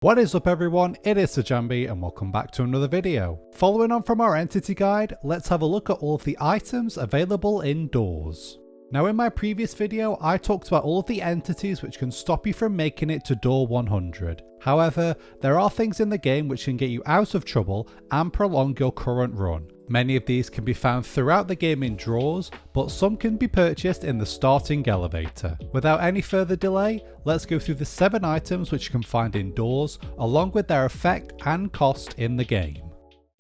What is up everyone, it is Sajambi and welcome back to another video. Following on from our entity guide, let's have a look at all of the items available indoors. Now in my previous video, I talked about all of the entities which can stop you from making it to door 100. However, there are things in the game which can get you out of trouble and prolong your current run. Many of these can be found throughout the game in drawers, but some can be purchased in the starting elevator. Without any further delay, let's go through the 7 items which you can find indoors, along with their effect and cost in the game.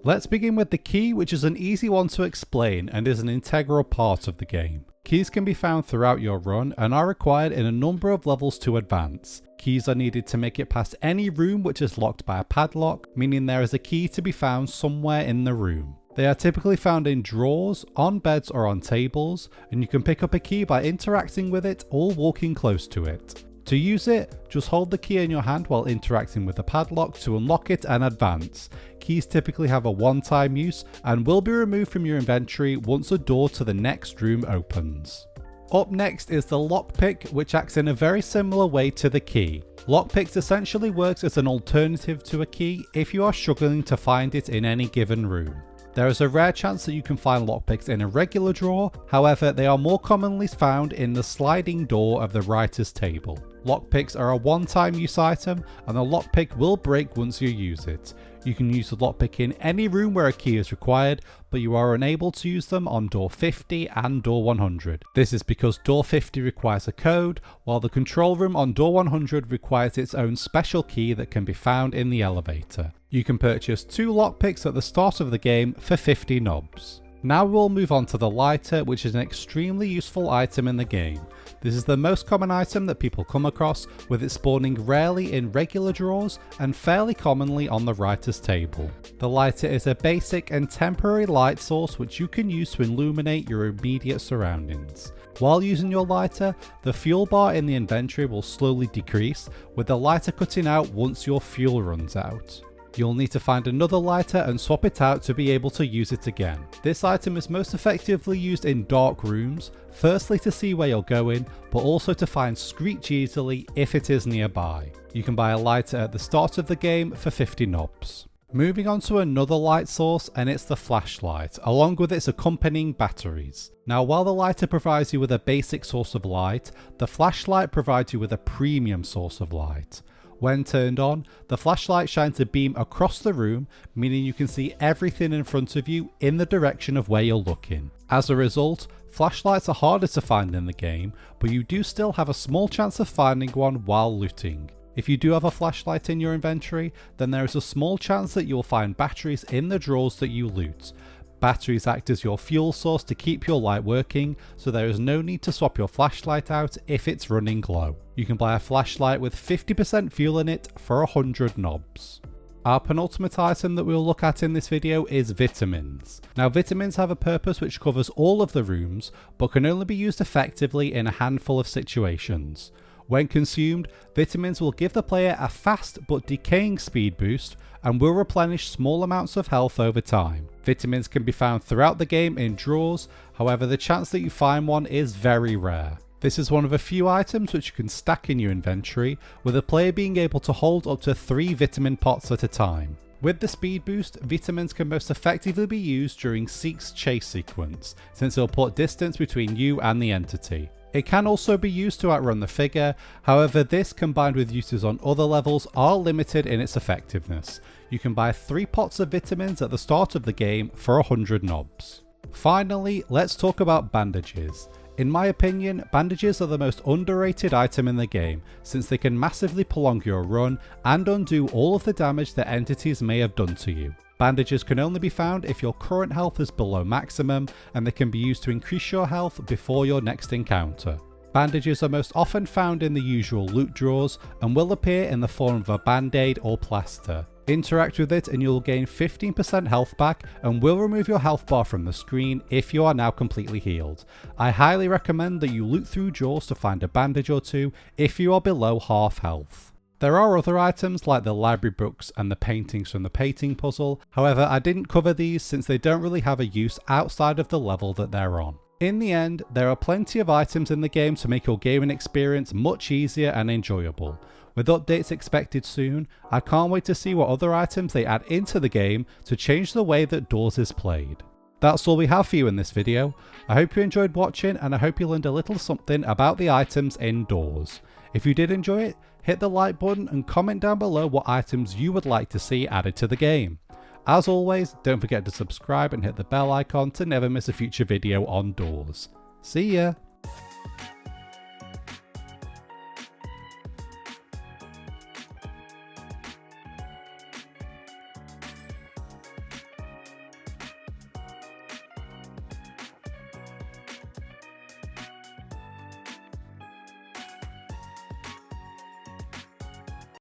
Let's begin with the key, which is an easy one to explain and is an integral part of the game. Keys can be found throughout your run and are required in a number of levels to advance. Keys are needed to make it past any room which is locked by a padlock, meaning there is a key to be found somewhere in the room. They are typically found in drawers, on beds or on tables, and you can pick up a key by interacting with it or walking close to it. To use it, just hold the key in your hand while interacting with the padlock to unlock it and advance. Keys typically have a one-time use and will be removed from your inventory once a door to the next room opens. Up next is the Lockpick, which acts in a very similar way to the key. Lockpick essentially works as an alternative to a key if you are struggling to find it in any given room. There is a rare chance that you can find lockpicks in a regular drawer, however they are more commonly found in the sliding door of the writer's table. Lockpicks are a one-time use item and the lockpick will break once you use it. You can use the lockpick in any room where a key is required, but you are unable to use them on door 50 and door 100. This is because door 50 requires a code, while the control room on door 100 requires its own special key that can be found in the elevator. You can purchase 2 lockpicks at the start of the game for 50 knobs. Now we'll move on to the lighter, which is an extremely useful item in the game. This is the most common item that people come across, with it spawning rarely in regular drawers and fairly commonly on the writer's table. The lighter is a basic and temporary light source which you can use to illuminate your immediate surroundings. While using your lighter, the fuel bar in the inventory will slowly decrease, with the lighter cutting out once your fuel runs out. You'll need to find another lighter and swap it out to be able to use it again. This item is most effectively used in dark rooms, firstly to see where you're going, but also to find Screech easily if it is nearby. You can buy a lighter at the start of the game for 50 knobs. Moving on to another light source, and it's the flashlight, along with its accompanying batteries. Now while the lighter provides you with a basic source of light, the flashlight provides you with a premium source of light. When turned on, the flashlight shines a beam across the room, meaning you can see everything in front of you in the direction of where you're looking. As a result, flashlights are harder to find in the game, but you do still have a small chance of finding one while looting. If you do have a flashlight in your inventory, then there is a small chance that you will find batteries in the drawers that you loot. Batteries act as your fuel source to keep your light working, so there is no need to swap your flashlight out if it's running low. You can buy a flashlight with 50% fuel in it for 100 knobs. Our penultimate item that we'll look at in this video is vitamins. Now vitamins have a purpose which covers all of the rooms, but can only be used effectively in a handful of situations. When consumed, vitamins will give the player a fast but decaying speed boost and will replenish small amounts of health over time. Vitamins can be found throughout the game in drawers, however the chance that you find one is very rare. This is one of a few items which you can stack in your inventory, with a player being able to hold up to 3 vitamin pots at a time. With the speed boost, vitamins can most effectively be used during Seek's chase sequence, since it will put distance between you and the entity. It can also be used to outrun the figure, however this combined with uses on other levels are limited in its effectiveness. You can buy 3 pots of vitamins at the start of the game for 100 knobs. Finally, let's talk about bandages. In my opinion, bandages are the most underrated item in the game, since they can massively prolong your run and undo all of the damage that entities may have done to you. Bandages can only be found if your current health is below maximum, and they can be used to increase your health before your next encounter. Bandages are most often found in the usual loot drawers and will appear in the form of a band-aid or plaster. Interact with it and you'll gain 15% health back and will remove your health bar from the screen if you are now completely healed. I highly recommend that you loot through drawers to find a bandage or 2 if you are below half health. There are other items like the library books and the paintings from the painting puzzle, however I didn't cover these since they don't really have a use outside of the level that they're on. In the end, there are plenty of items in the game to make your gaming experience much easier and enjoyable. With updates expected soon, I can't wait to see what other items they add into the game to change the way that Doors is played. That's all we have for you in this video. I hope you enjoyed watching and I hope you learned a little something about the items in Doors. If you did enjoy it, hit the like button and comment down below what items you would like to see added to the game. As always, don't forget to subscribe and hit the bell icon to never miss a future video on Doors. See ya!